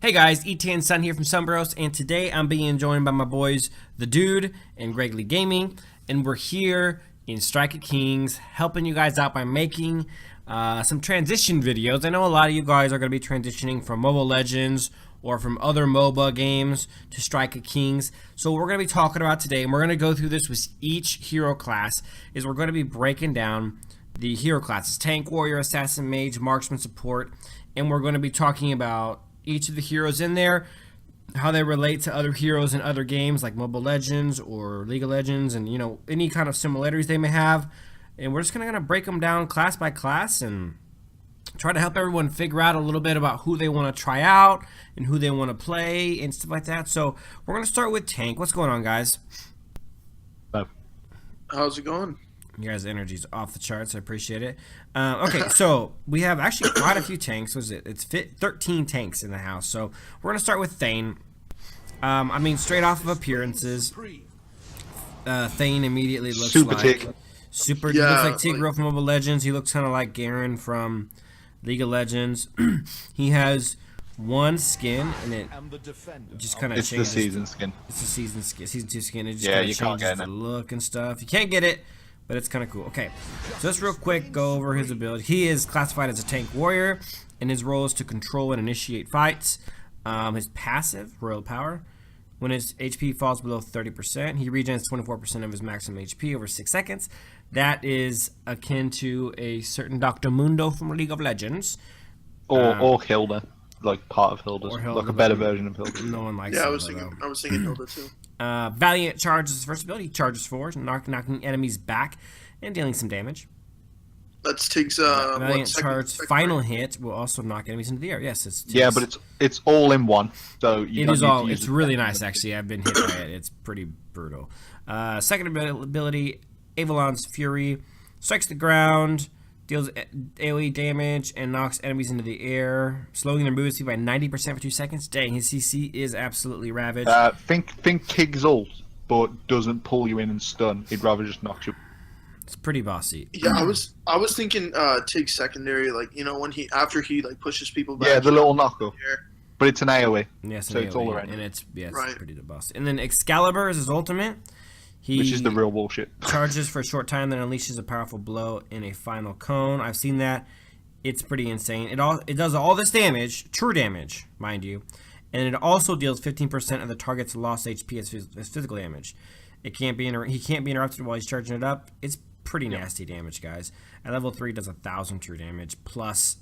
Hey guys, E10 Sun here from Sunbros, and today I'm being joined by my boys, The Dude and Gregley Gaming, and we're here in Strike at Kings, helping you guys out by making some transition videos. I know a lot of you guys are going to be transitioning from Mobile Legends or from other MOBA games to Strike at Kings. So what we're going to be talking about today, and we're going to go through this with each hero class, is we're going to be breaking down the hero classes: Tank, Warrior, Assassin, Mage, Marksman, Support, and we're going to be talking about each of the heroes in there, how they relate to other heroes in other games like Mobile Legends or League of Legends, and you know, any kind of similarities they may have. And we're just going to break them down class by class and try to help everyone figure out a little bit about who they want to try out and who they want to play and stuff like that. So we're going to start with Tank. What's going on, guys? How's it going? You guys' energy's off the charts. I appreciate it. Okay, so we have actually quite a few tanks. What is it? It's 13 tanks in the house. So we're going to start with Thane. I mean, straight off of appearances, Thane immediately looks super like... Tig. Super, he looks like Tigro from Mobile Legends. He looks kind of like Garen from League of Legends. He has one skin, and it just kind of changes. It's the season skin. It's the season skin, season 2 skin. It just Yeah, kind you of can't changes get the it. look and stuff. You can't get it, but it's kind of cool. Okay, so let's real quick go over his ability. He is classified as a tank warrior, and his role is to control and initiate fights. His passive, Royal Power, when his HP falls below 30%, he regens 24% of his maximum HP over 6 seconds. That is akin to a certain Dr. Mundo from League of Legends. Or Hilda, like part of Hilda, Or Hilda, like a better version of Hilda. No one likes Yeah, Hilda, I was thinking Hilda too. Valiant charges his first ability. He charges forward, knocking enemies back and dealing some damage. That's Tig's Valiant charge final hit will also knock enemies into the air. Yes, it's Yeah, but it's all in one, so you it don't is need to all. use It's it. really nice, actually. I've been hit by it. It's pretty brutal. Second ability, Avalon's Fury, strikes the ground, deals AoE damage, and knocks enemies into the air, slowing their movement speed by 90% for 2 seconds. Dang, his CC is absolutely ravaged. Think Tig's ult, but doesn't pull you in and stun. He'd rather just knock you. It's pretty bossy. Yeah, I was thinking Tig's secondary, like, you know, when after he like pushes people back. Yeah, the little knock-up. But it's an AoE. Yes, So it's all around. and it's Right. pretty bossy. And then Excalibur is his ultimate. Which is the real bullshit. Charges for a short time, then unleashes a powerful blow in a final cone. I've seen that. It's pretty insane. It does all this damage, true damage, mind you, and it also deals 15% of the target's lost HP as physical damage. He can't be interrupted while he's charging it up. It's pretty nasty damage, guys. At level 3, it does 1,000 true damage plus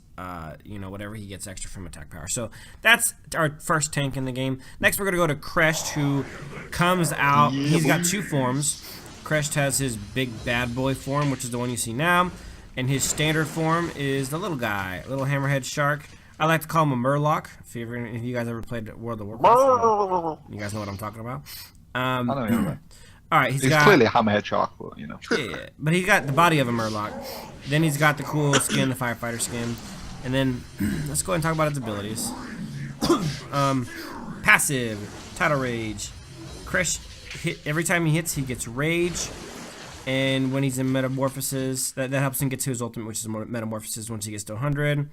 you know, whatever he gets extra from attack power. So that's our first tank in the game. Next, we're going to go to Crest, who comes out. He's got two forms. Crest has his big bad boy form, which is the one you see now, and his standard form is the little guy, little hammerhead shark. I like to call him a Murloc. If you guys ever played World of Warcraft, you guys know what I'm talking about. I don't know. All right, He's clearly a hammerhead shark, but you know. Yeah, but he's got the body of a Murloc. Then he's got the cool skin, the firefighter skin. And then, let's go ahead and talk about his abilities. Passive, Tidal Rage. Crest, every time he hits, he gets Rage. And when he's in Metamorphosis, that helps him get to his ultimate, which is Metamorphosis once he gets to 100.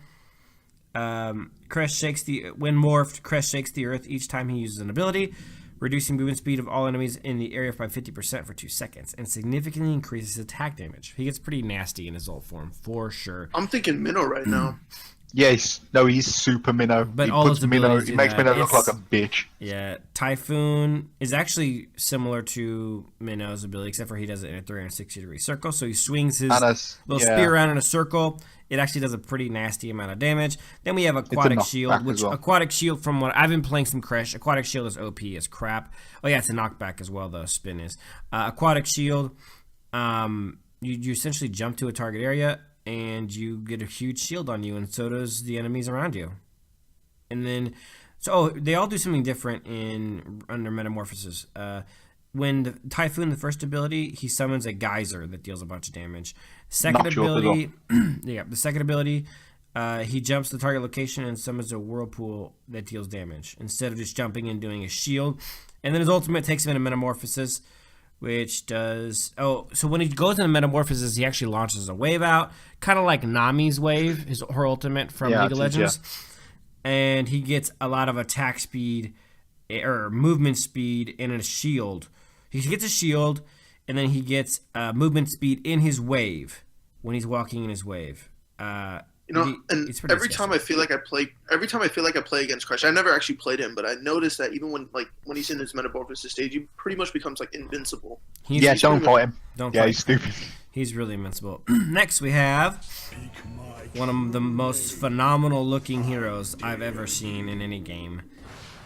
When morphed, Crest shakes the earth each time he uses an ability, reducing movement speed of all enemies in the area by 50% for 2 seconds, and significantly increases attack damage. He gets pretty nasty in his ult form, for sure. I'm thinking Minnow right now. Yes, he's super Minnow. But he all puts his Minnow. abilities He do makes that. Minnow look like a bitch. Yeah, Typhoon is actually similar to Minnow's ability, except for he does it in a 360-degree circle. So he swings his little spear around in a circle. It actually does a pretty nasty amount of damage. Then we have Aquatic Shield, which Aquatic Shield, from what I've been playing some Crest, Aquatic Shield is OP as crap. Oh yeah, it's a knockback as well, the spin is. Aquatic Shield, you essentially jump to a target area, and you get a huge shield on you, and so does the enemies around you. And then, they all do something different under Metamorphosis. When the Typhoon, the first ability, he summons a geyser that deals a bunch of damage. Second ability, the second ability, he jumps to the target location and summons a whirlpool that deals damage instead of just jumping and doing a shield. And then his ultimate takes him into Metamorphosis, which does... so when he goes into Metamorphosis, he actually launches a wave out, kind of like Nami's wave, her ultimate from League of Legends. and he gets a lot of attack speed or movement speed and a shield. He gets a shield, and then he gets movement speed in his wave when he's walking in his wave. Every time I feel like I play against Crest, I never actually played him, but I noticed that even when he's in his metamorphosis stage, he pretty much becomes like invincible. Don't fight him. He's stupid. He's really invincible. Next, we have one of the most phenomenal looking heroes I've ever seen in any game.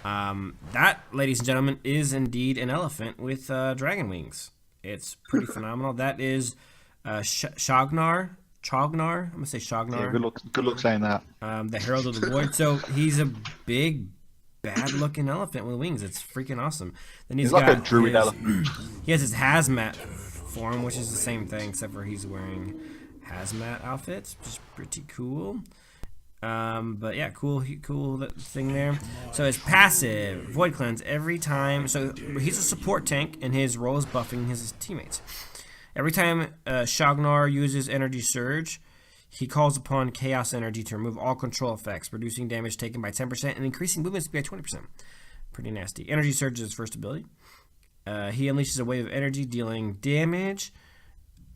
That, ladies and gentlemen, is indeed an elephant with dragon wings. It's pretty phenomenal. That is Chognar. I'm gonna say Chognar. Yeah, good luck saying that. The Herald of the Void. So he's a big, bad-looking elephant with wings. It's freaking awesome. Then he's like a druid elephant. He has his hazmat form, which is the same thing, except for he's wearing hazmat outfits, which is pretty cool. But yeah, cool thing there. So his passive, Void Cleanse, every time. So he's a support tank, and his role is buffing his teammates. Every time Chognar uses Energy Surge, he calls upon Chaos Energy to remove all control effects, reducing damage taken by 10% and increasing movement speed by 20%. Pretty nasty. Energy Surge is his first ability. He unleashes a wave of energy, dealing damage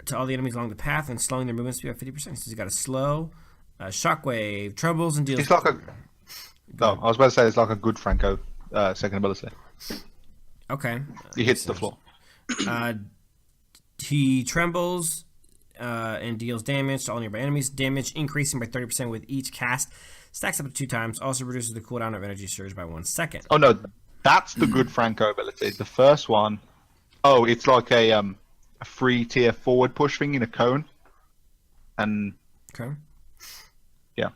to all the enemies along the path and slowing their movement speed by 50%. So he's got a slow shockwave, trembles, and deals. It's like I was about to say it's like a good Franco second ability. Okay. He hits the floor. He trembles and deals damage to all nearby enemies. Damage increasing by 30% with each cast. Stacks up to 2 times. Also reduces the cooldown of Energy Surge by 1 second. Oh no, that's the good Franco ability. The first one, it's like a 3-tier forward push thing in a cone. And okay. Yeah.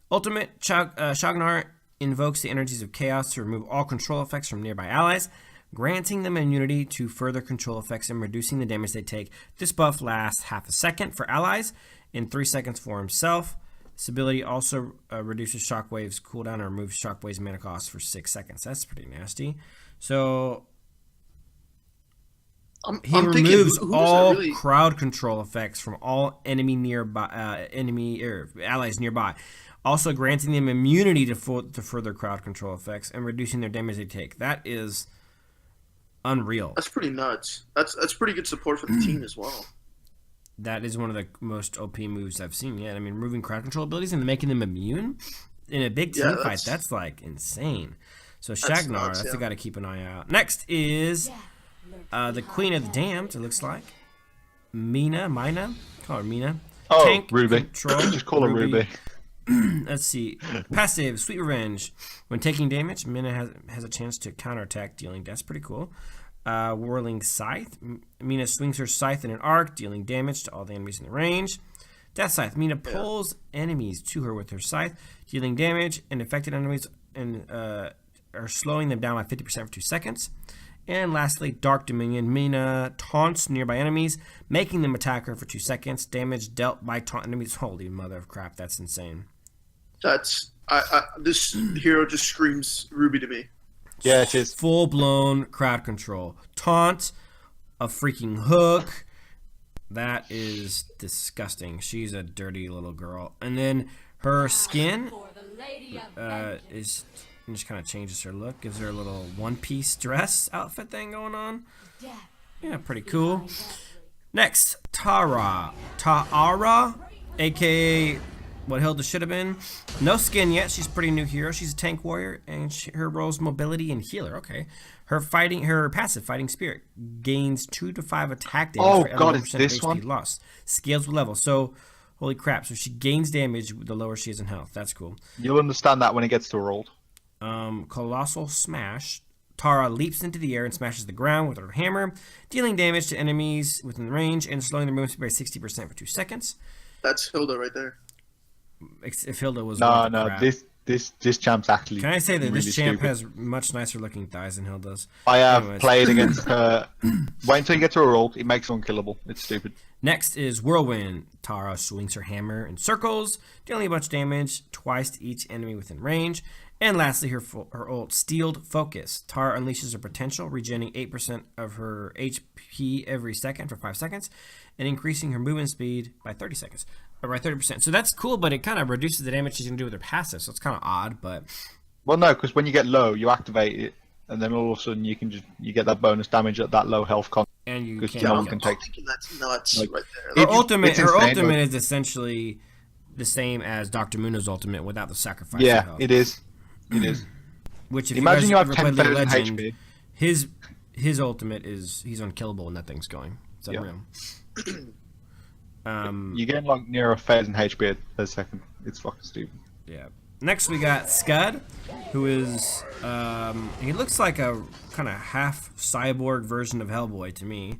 Ultimate Chognar invokes the energies of chaos to remove all control effects from nearby allies, granting them immunity to further control effects and reducing the damage they take. This buff lasts half a second for allies and 3 seconds for himself. This ability also reduces Shockwave's cooldown and removes Shockwave's mana cost for 6 seconds. That's pretty nasty. So he removes all crowd control effects from all allies nearby, also granting them immunity to further crowd control effects and reducing their damage they take. That is unreal. That's pretty nuts. That's pretty good support for the team as well. That is one of the most OP moves I've seen yet. I mean, removing crowd control abilities and making them immune in a big team fight, that's like insane. So Chognar, that's a guy to keep an eye out. Next is the Queen of the Damned, it looks like. Mina. Call her Mina. Oh, Tank Ruby. Control, Just call her Ruby. Let's see. Passive, Sweet Revenge. When taking damage, Mina has a chance to counterattack, dealing. That's pretty cool. Whirling Scythe. Mina swings her scythe in an arc, dealing damage to all the enemies in the range. Death Scythe. Mina pulls enemies to her with her scythe, dealing damage, and affected enemies are slowing them down by 50% for 2 seconds. And lastly, Dark Dominion. Mina taunts nearby enemies, making them attack her for 2 seconds. Damage dealt by taunt enemies. Holy mother of crap, that's insane. This hero just screams Ruby to me. Yeah, it is. Full-blown crowd control. Taunt, a freaking hook. That is disgusting. She's a dirty little girl. And then her skin just kind of changes her look. Gives her a little one-piece dress outfit thing going on. Yeah, pretty cool. Next, Ta'ara, a.k.a. what Hilda should have been. No skin yet. She's a pretty new hero. She's a tank warrior, and her role is mobility and healer. Okay. Her passive fighting spirit gains 2 to 5 attack damage for every 1% this HP one? lost. Scales with level. So, holy crap. So she gains damage the lower she is in health. That's cool. You'll understand that when it gets to her ult. Colossal Smash. Tara leaps into the air and smashes the ground with her hammer, dealing damage to enemies within range and slowing their movement speed by 60% for 2 seconds. That's Hilda right there. If Hilda was No, this champ's actually. Can I say that really this champ stupid. has much nicer looking thighs than Hilda's? I have played against her. Wait until you get to her ult. It makes her unkillable. It's stupid. Next is Whirlwind. Tara swings her hammer in circles, dealing a bunch of damage twice to each enemy within range. And lastly, her ult, Steeled Focus. Tara unleashes her potential, regenerating 8% of her HP every second for 5 seconds, and increasing her movement speed by 30 seconds. Right, 30%. So that's cool, but it kind of reduces the damage she's going to do with her passive, so it's kind of odd, but... Well, no, because when you get low, you activate it, and then all of a sudden you get that bonus damage at that low health con. And you can't. No one can take. That's nuts, right there. Her ultimate is essentially the same as Dr. Muno's ultimate without the sacrifice. Yeah, of health. it is. It is. Which, if imagine you have ever played 10,000 Legend, HP. His ultimate is he's unkillable when that thing's going. It's unreal. You're getting like near 1,000 HP a second. It's fucking stupid. Yeah. Next we got Scud, who is he looks like a kind of half cyborg version of Hellboy to me.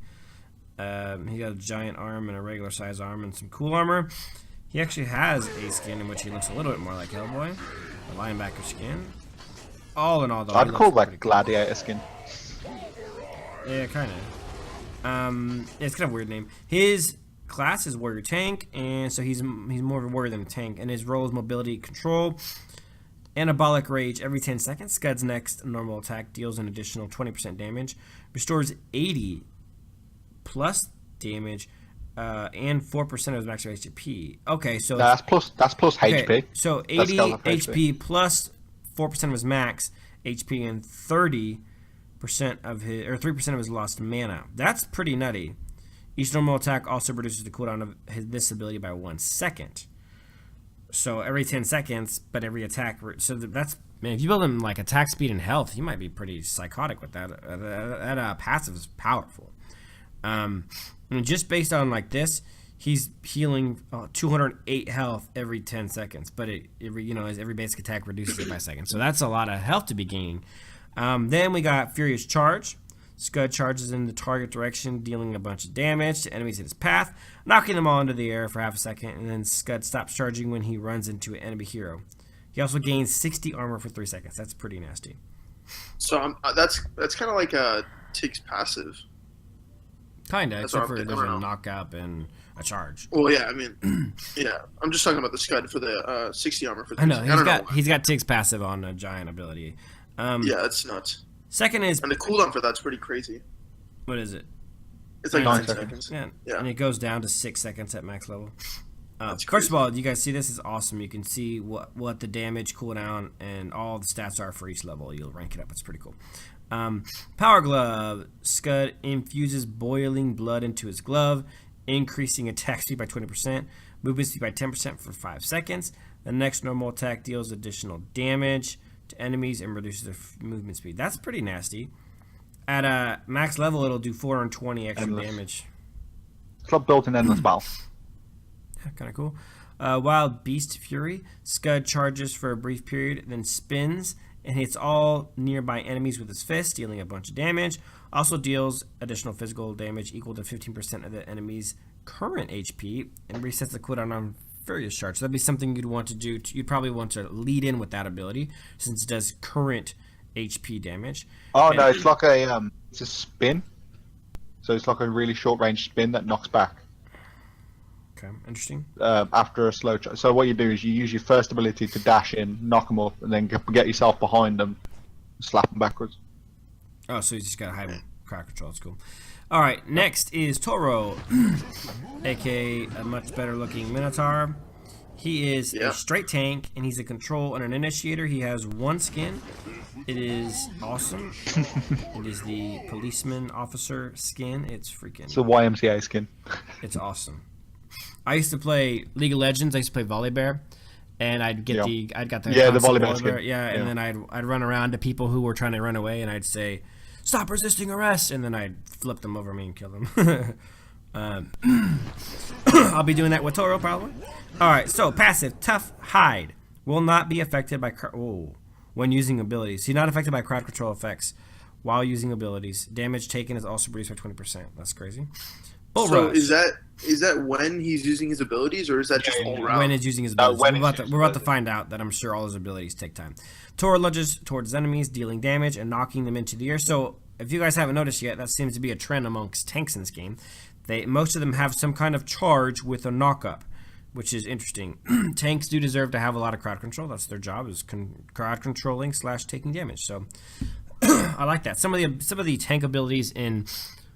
He got a giant arm and a regular size arm and some cool armor. He actually has a skin in which he looks a little bit more like Hellboy, a linebacker skin. All in all, though, I'd call that gladiator skin. Yeah, kind of. It's kind of a weird name. His class is warrior tank, and so he's more of a warrior than a tank. And his role is mobility control, anabolic rage. Every 10 seconds, Scud's next normal attack deals an additional 20% damage, restores 80 plus damage, and 4% of his max HP. Okay, so that's plus okay, HP. So 80 HP plus 4% of his max HP and 30% of his 3% of his lost mana. That's pretty nutty. Each normal attack also reduces the cooldown of this ability by 1 second. So every 10 seconds, but every attack. So that's, man, if you build him like attack speed and health, you might be pretty psychotic with that. That passive is powerful. And just based on like this, he's healing 208 health every 10 seconds. But every basic attack reduces it by a second. So that's a lot of health to be gaining. Then we got Furious Charge. Scud charges in the target direction, dealing a bunch of damage to enemies in his path, knocking them all into the air for half a second, and then Scud stops charging when he runs into an enemy hero. He also gains 60 armor for 3 seconds. That's pretty nasty. So that's kind of like a Tig's passive. Kinda, except for there's a knockup and a charge. Well, yeah, I mean, yeah, I'm just talking about the Scud for the 60 armor for 3 seconds. I know, he's got Tig's passive on a giant ability. Yeah, it's nuts. Second is... And the cooldown for that's pretty crazy. What is it? It's like 9 seconds. Yeah. And it goes down to 6 seconds at max level. First of all, you guys see this is awesome. You can see what the damage, cooldown, and all the stats are for each level. You'll rank it up. It's pretty cool. Power Glove. Scud infuses boiling blood into his glove, increasing attack speed by 20%, movement speed by 10% for 5 seconds. The next normal attack deals additional damage to enemies and reduces their movement speed. That's pretty nasty. At a max level, it'll do 420 extra damage. It's not built in endless battle. Kind of cool. Wild Beast Fury. Scud charges for a brief period, then spins and hits all nearby enemies with his fist, dealing a bunch of damage. Also deals additional physical damage equal to 15% of the enemy's current HP, and resets the cooldown on Furious Charge. So that'd be something you'd want to do. You'd probably want to lead in with that ability since it does current HP damage. Oh, no, it's like it's a spin. So it's like a really short range spin that knocks back. Okay, interesting. After a slow charge. So what you do is you use your first ability to dash in, knock them up, and then get yourself behind them, and slap them backwards. Oh, so you just got high crowd control. That's cool. All right, next is Toro, aka a much better looking Minotaur. He is a straight tank, and he's a control and an initiator. He has 1 skin. It is awesome. It is the policeman officer skin. It's freaking... It's a YMCA skin. It's awesome. I used to play League of Legends. I used to play Volibear, and I'd get the Volibear skin. And then I'd run around to people who were trying to run away, and I'd say, "Stop resisting arrest!" And then I'd flip them over me and kill them. I'll be doing that with Toro probably. All right, so passive Tough Hide will not be affected by when using abilities. He's not affected by crowd control effects while using abilities. Damage taken is also reduced by 20%. That's crazy. Bull so Rush. is that when he's using his abilities, or is that just all around? When he's using his abilities. We're about to find out that I'm sure all his abilities take time. Toro lunges towards enemies, dealing damage and knocking them into the air. So if you guys haven't noticed yet, that seems to be a trend amongst tanks in this game. Most of them have some kind of charge with a knockup, which is interesting. Tanks do deserve to have a lot of crowd control. That's their job, is crowd controlling / taking damage. So I like that. Some of the tank abilities in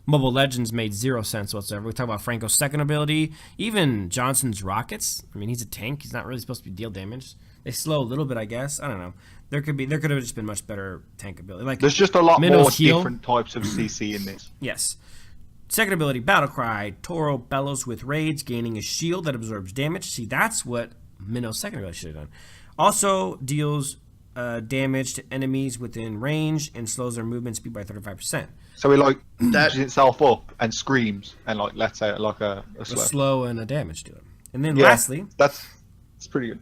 Mobile Legends made zero sense whatsoever. We talk about Franco's second ability, even Johnson's rockets. I mean, he's a tank. He's not really supposed to deal damage. They slow a little bit, I guess. I don't know. There could have just been much better tank ability. Like there's just a lot Minno's more heal. different types of CC in this. Yes. Second ability, Battle Cry. Toro bellows with rage, gaining a shield that absorbs damage. See, that's what Minno's second ability should have done. Also deals damage to enemies within range and slows their movement speed by 35%. So it like pushes itself up and screams and like let's say like a slow and a damage dealer. And then lastly, that's pretty good.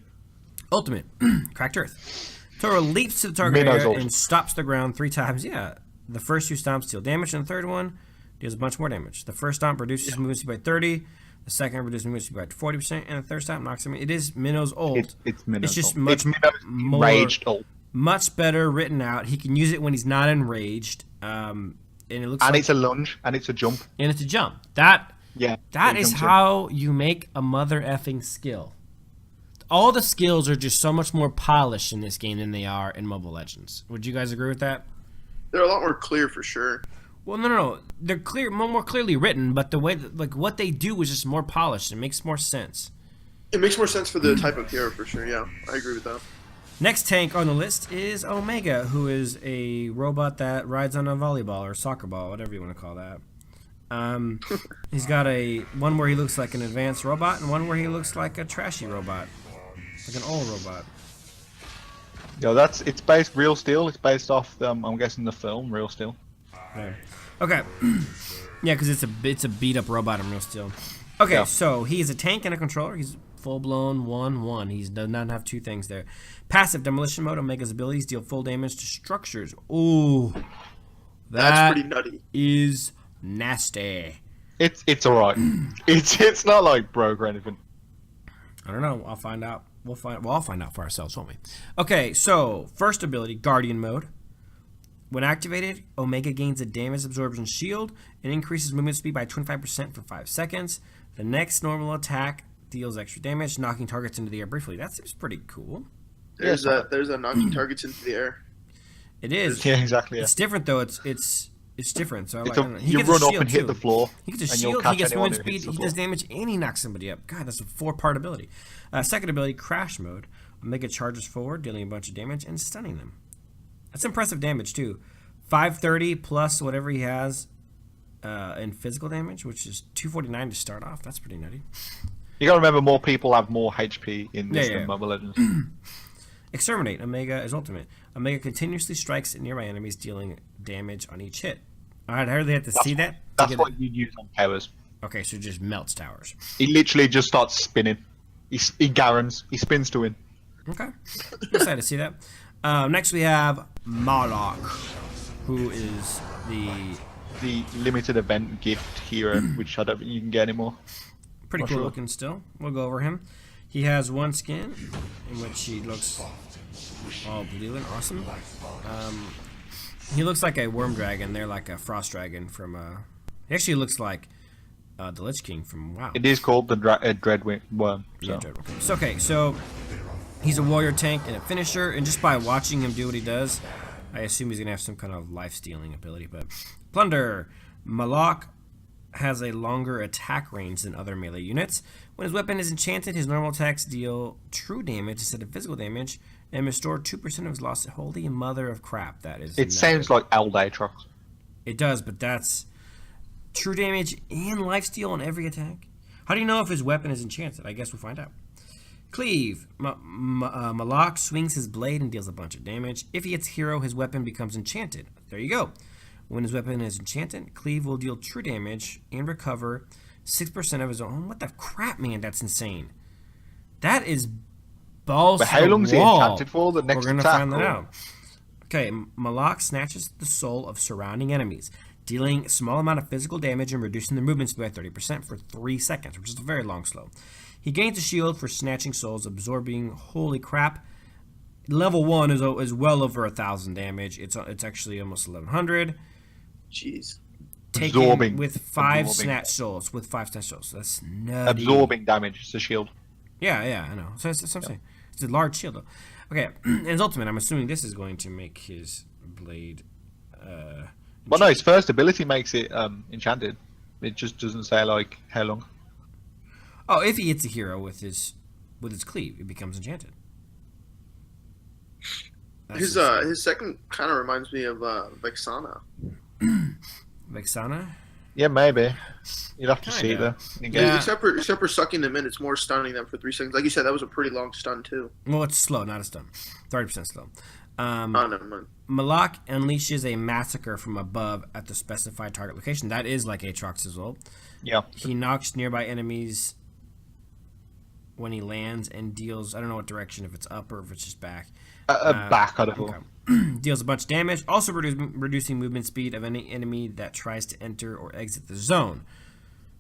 Ultimate, Cracked Earth. Toro leaps to the target area and stops the ground 3 times. Yeah, the first 2 stomps deal damage, and the third one deals a bunch more damage. The first stomp reduces movement speed by 30. The second reduces movement speed by 40%, and the third stomp knocks him. It is Minno's ult. It's Minno's It's just ult. much more enraged ult. Much better written out. He can use it when he's not enraged. And it looks. And like, it's a lunge, and it's a jump. And it's a jump. That is jumps how you make a mother effing skill. All the skills are just so much more polished in this game than they are in Mobile Legends. Would you guys agree with that? They're a lot more clear for sure. Well, no. They're more clearly written, but the way what they do is just more polished. It makes more sense. It makes more sense for the type of hero for sure. Yeah, I agree with that. Next tank on the list is Omega, who is a robot that rides on a volleyball or soccer ball, whatever you want to call that. He's got one where he looks like an advanced robot and one where he looks like a trashy robot, like an old robot. Yeah, it's based Real Steel. It's based off I'm guessing the film Real Steel. Okay. Yeah, because it's a beat up robot in Real Steel. Okay, so he's a tank and a controller. He's full blown 1/1. He does not have 2 things there. Passive demolition mode. Omega's abilities deal full damage to structures. Ooh, that's pretty nutty. Is nasty. It's alright. it's not like broke or anything. I don't know. I'll find out. I'll find out for ourselves, won't we? Okay, so first ability, Guardian mode. When activated, Omega gains a damage absorption shield and increases movement speed by 25% for 5 seconds. The next normal attack deals extra damage, knocking targets into the air briefly. That seems pretty cool. There's a knocking targets into the air. It is. Yeah, exactly. Yeah. It's different though. It's different. So you run up and hit the floor. He gets a shield. He gets movement speed. He does damage and he knocks somebody up. God, that's a 4-part ability. Second ability, Crash mode. Omega charges forward, dealing a bunch of damage and stunning them. That's impressive damage too. 530 plus whatever he has in physical damage, which is 249 to start off. That's pretty nutty. You gotta remember, more people have more HP in this than Mobile Legends. Exterminate. Omega is ultimate. Omega continuously strikes at nearby enemies, dealing damage on each hit. Alright, I heard they have to see that. That's what you'd use on towers. Okay, so it just melts towers. He literally just starts spinning. He garans. He spins to win. Okay. Excited to see that. Next we have Marlin, who is the limited event gift hero, which I don't think you can get anymore. Pretty cool looking still. We'll go over him. He has one skin in which he looks all blue and awesome. He looks like a worm dragon. They're like a frost dragon from he actually looks like the Lich King from WoW. It is called the Dreadwing Worm. So. Yeah, Dreadwing. So, okay, so he's a warrior tank and a finisher, and just by watching him do what he does, I assume he's gonna have some kind of life-stealing ability. But Plunder, Malak has a longer attack range than other melee units. When his weapon is enchanted, his normal attacks deal true damage instead of physical damage, and restore 2% of his loss. Holy mother of crap, that is. It sounds like Aldatrox. It does, but that's true damage and lifesteal on every attack. How do you know if his weapon is enchanted? I guess we'll find out. Cleave. Malak swings his blade and deals a bunch of damage. If he hits hero, his weapon becomes enchanted. There you go. When his weapon is enchanted, Cleave will deal true damage and recover 6% of his own. What the crap, man? That's insane. That is balls. But how long is he enchanted for? The next We're gonna attack, find that out. Okay, Malak snatches the soul of surrounding enemies, dealing a small amount of physical damage and reducing their movement speed by 30% for 3 seconds, which is a very long slow. He gains a shield for snatching souls, absorbing. Holy crap! Level 1 is well over 1,000 damage. It's actually almost 1,100. Jeez. Taken Absorbing. with 5 snatch souls. That's nutty. Absorbing damage. It's a shield. Yeah, I know. So that's what I'm saying. It's a large shield, though. Okay, and his ultimate, I'm assuming this is going to make his blade Well, no, his first ability makes it enchanted. It just doesn't say like how long. Oh, if he hits a hero with his cleave, it becomes enchanted. His second kind of reminds me of Vexana. Vexana? Yeah, maybe. You'd have to see it though. Yeah. Except for sucking them in, it's more stunning them for 3 seconds. Like you said, that was a pretty long stun too. Well, it's slow, not a stun. 30% slow. Never mind. Malak unleashes a massacre from above at the specified target location. That is like Aatrox's ult. Yeah. He knocks nearby enemies when he lands and deals, I don't know what direction, if it's up or if it's just back. Back, I don't know. Deals a bunch of damage, also reducing movement speed of any enemy that tries to enter or exit the zone.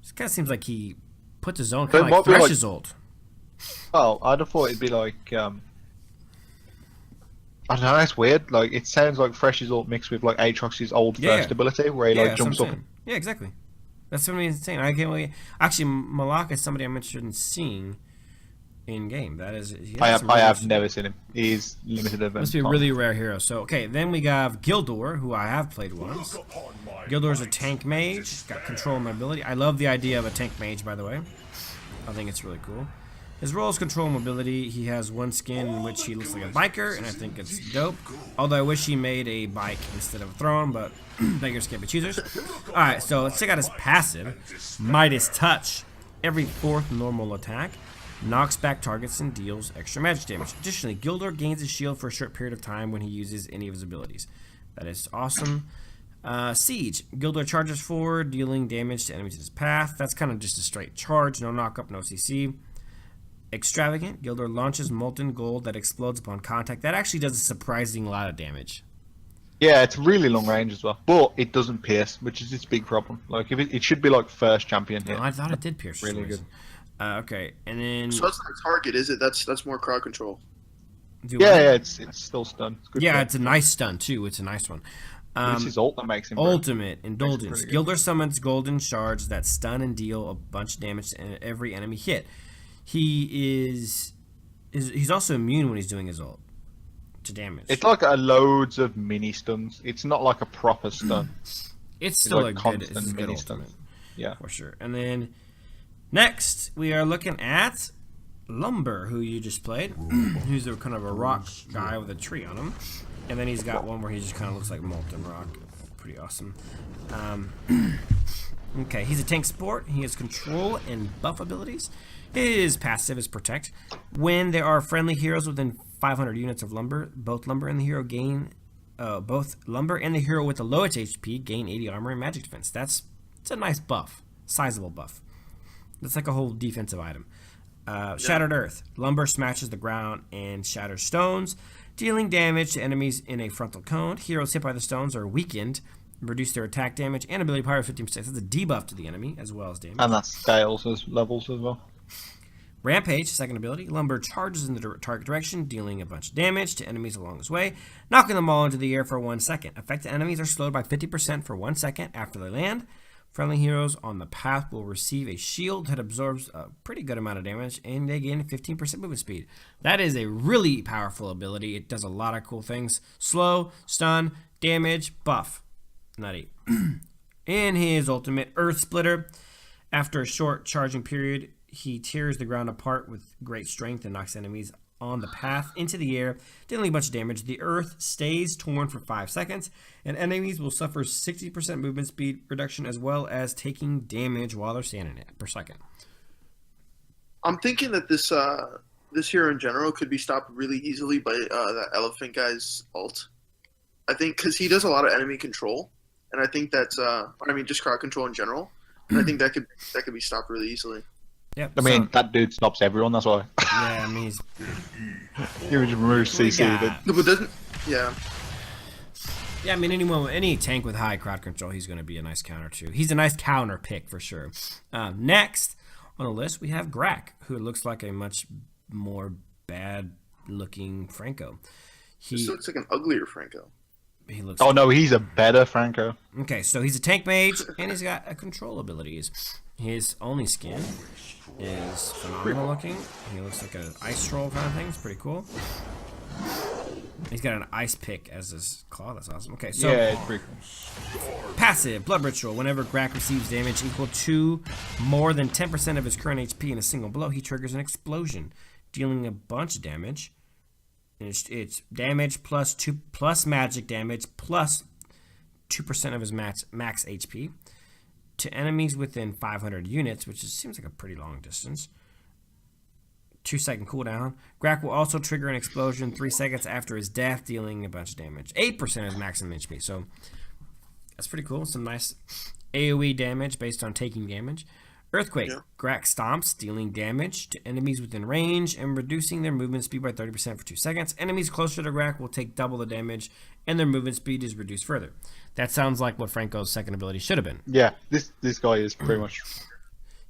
This kind of seems like he put the zone kind of like Thresh's ult. Oh, I'd have thought it'd be like, I don't know, it's weird. Like, it sounds like Thresh's ult mixed with like Aatrox's old first ability where he like jumps up. Yeah, exactly. That's what I'm saying. I can't really... Actually, Malak is somebody I'm interested in seeing in game. That is, I have never seen him. He's limited event. Must be a really rare hero. So okay, then we have Gildor, who I have played once. Gildor's a tank mage, got control mobility. I love the idea of a tank mage, by the way. I think it's really cool. His role is control mobility. He has one skin in which he looks like a biker, and I think it's dope. Although I wish he made a bike instead of a throne, but beggars can't be choosers. Alright, so let's check out his passive. Midas Touch. Every 4th normal attack knocks back targets and deals extra magic damage. Additionally, Gildor gains a shield for a short period of time when he uses any of his abilities. That is awesome. Siege. Gildor charges forward, dealing damage to enemies in his path. That's kind of just a straight charge. No knock-up, no CC. Extravagant. Gildor launches molten gold that explodes upon contact. That actually does a surprising lot of damage. Yeah, it's really long range as well, but it doesn't pierce, which is its big problem. Like, if it should be like first champion hit. No, I thought it did pierce. Really good. Okay, and then... So that's not a target, is it? That's more crowd control. Yeah, it's still stun. It's good. Yeah, it's a nice stun, too. It's a nice one. It's his ult that makes him... Ultimate Indulgence. Gildor summons golden shards that stun and deal a bunch of damage to every enemy hit. He's also immune when he's doing his ult to damage. It's like loads of mini stuns. It's not like a proper stun. It's still like a good mini ultimate. stuns. Yeah, for sure. And then next we are looking at Lumber, who you just played. Who's a kind of a rock guy with a tree on him, and then he's got one where he just kind of looks like molten rock. Pretty awesome. Okay, he's a tank support. He has control and buff abilities. His passive is Protect. When there are friendly heroes within 500 units of Lumber, both Lumber and the hero with the lowest HP gain 80 armor and magic defense. It's a nice buff, sizable buff. That's like a whole defensive item. Shattered Earth. Lumber smashes the ground and shatters stones, dealing damage to enemies in a frontal cone. Heroes hit by the stones are weakened, reduce their attack damage and ability power 15%. That's a debuff to the enemy as well as damage. And that scales as levels as well. Rampage, second ability. Lumber charges in the target direction, dealing a bunch of damage to enemies along his way, knocking them all into the air for 1 second. Affected enemies are slowed by 50% for 1 second after they land. Friendly heroes on the path will receive a shield that absorbs a pretty good amount of damage, and they gain 15% movement speed. That is a really powerful ability. It does a lot of cool things. Slow, stun, damage, buff. Nutty. In his ultimate, Earth Splitter, after a short charging period, he tears the ground apart with great strength and knocks enemies on the path into the air, dealing a bunch of damage. The earth stays torn for 5 seconds, and enemies will suffer 60% movement speed reduction as well as taking damage while they're standing it per second. I'm thinking that this hero in general could be stopped really easily by that elephant guy's ult. I think because he does a lot of enemy control, and I think that's just crowd control in general. And I think that could be stopped really easily. Yep, I mean, that dude stops everyone, that's why. Yeah, I mean, he's... He would remove CC. Yeah. But doesn't... Yeah. Yeah, I mean, any tank with high crowd control, he's going to be a nice counter, too. He's a nice counter pick, for sure. Next on the list, we have Grak, who looks like a much more bad-looking Franco. This looks like an uglier Franco. He looks... Oh, no, he's a better Franco. Okay, so he's a tank mage, and he's got control abilities. His only skin is phenomenal looking. He looks like an ice troll kind of thing. It's pretty cool. He's got an ice pick as his claw. That's awesome. Okay, so yeah, it's pretty cool. Passive, Blood Ritual. Whenever Grak receives damage equal to more than 10% of his current HP in a single blow, he triggers an explosion, dealing a bunch of damage. It's damage plus magic damage plus 2% of his max HP to enemies within 500 units, which seems like a pretty long distance. 2-second cooldown. Grak will also trigger an explosion 3 seconds after his death, dealing a bunch of damage. 8% of his maximum HP. So that's pretty cool. Some nice AoE damage based on taking damage. Earthquake. Yeah. Grak stomps, dealing damage to enemies within range and reducing their movement speed by 30% for 2 seconds. Enemies closer to Grak will take double the damage, and their movement speed is reduced further. That sounds like what Franco's second ability should have been. Yeah, this guy is pretty much.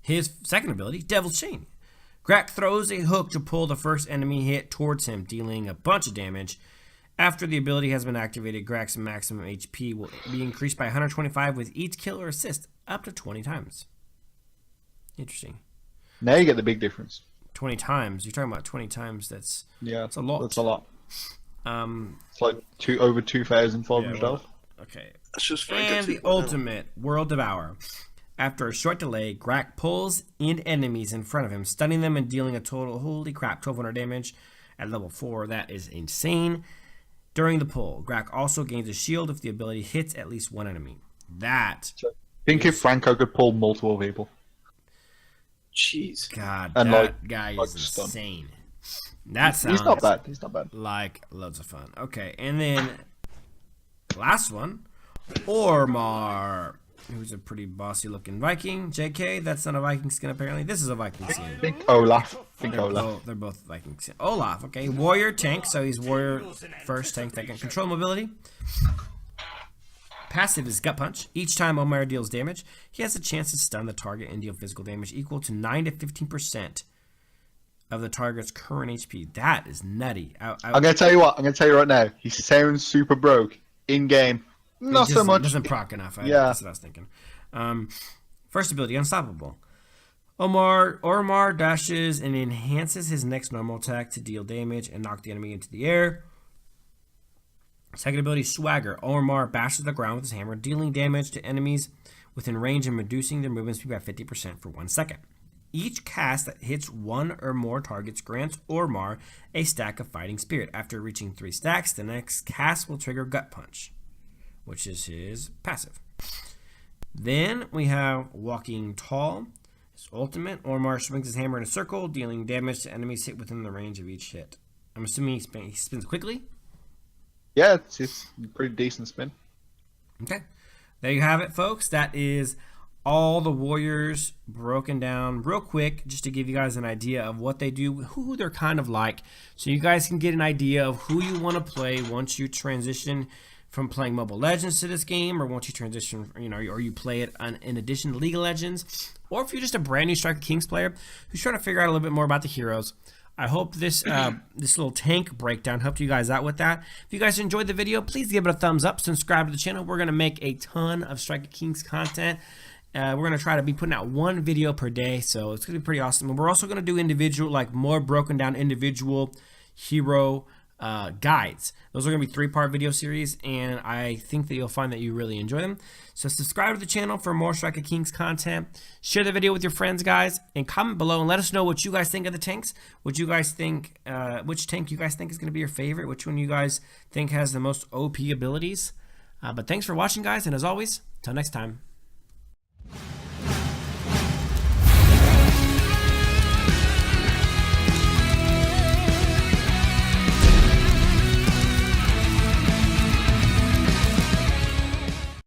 His second ability, Devil's Chain. Grak throws a hook to pull the first enemy hit towards him, dealing a bunch of damage. After the ability has been activated, Grak's maximum HP will be increased by 125 with each kill or assist, up to 20 times. Interesting. Now you get the big difference. 20 times. You're talking about 20 times. That's a lot. That's a lot. It's like over 2,500 health. Okay. That's just Franco. And the ultimate World Devour. After a short delay, Grak pulls in enemies in front of him, stunning them and dealing a total, holy crap, 1,200 damage at level 4. That is insane. During the pull, Grak also gains a shield if the ability hits at least one enemy. Think if Franco could pull multiple people. Jeez. God, and that guy is insane. That sounds he's not bad. He's not bad. Like loads of fun. Okay, and then last one, Ormar, who's a pretty bossy looking Viking. JK, that's not a Viking skin apparently. This is a Viking skin. I think Olaf. They're both Viking skin. Olaf, okay. Warrior tank, so he's warrior first tank that can control mobility. Passive is Gut Punch. Each time Omar deals damage, he has a chance to stun the target and deal physical damage equal to 9 to 15% of the target's current HP. That is nutty. I'm going to tell you what. I'm going to tell you right now. He sounds super broke. In game, not so much. Doesn't proc enough. That's what I was thinking. First ability, Unstoppable. Ormar dashes and enhances his next normal attack to deal damage and knock the enemy into the air. Second ability, Swagger. Ormar bashes the ground with his hammer, dealing damage to enemies within range and reducing their movement speed by 50% for 1 second. Each cast that hits one or more targets grants Ormar a stack of Fighting Spirit. After reaching 3 stacks, the next cast will trigger Gut Punch, which is his passive. Then we have Walking Tall. His ultimate, Ormar swings his hammer in a circle, dealing damage to enemies hit within the range of each hit. I'm assuming he spins quickly? Yeah, it's a pretty decent spin. Okay. There you have it, folks. That is all the warriors broken down real quick, just to give you guys an idea of what they do, who they're kind of like, so you guys can get an idea of who you want to play once you transition from playing Mobile Legends to this game, or once you transition, or you play it in addition to League of Legends, or if you're just a brand new Strike of Kings player who's trying to figure out a little bit more about the heroes. I hope this little tank breakdown helped you guys out with that. If you guys enjoyed the video, please give it a thumbs up. Subscribe to the channel. We're going to make a ton of Strike of Kings content. We're going to try to be putting out 1 video per day, so it's going to be pretty awesome. And we're also going to do individual, more broken down individual hero guides. Those are going to be 3-part video series, and I think that you'll find that you really enjoy them. So subscribe to the channel for more Strike of Kings content. Share the video with your friends, guys, and comment below and let us know what you guys think of the tanks. What you guys think, which tank you guys think is going to be your favorite, which one you guys think has the most OP abilities. But thanks for watching, guys, and as always, till next time.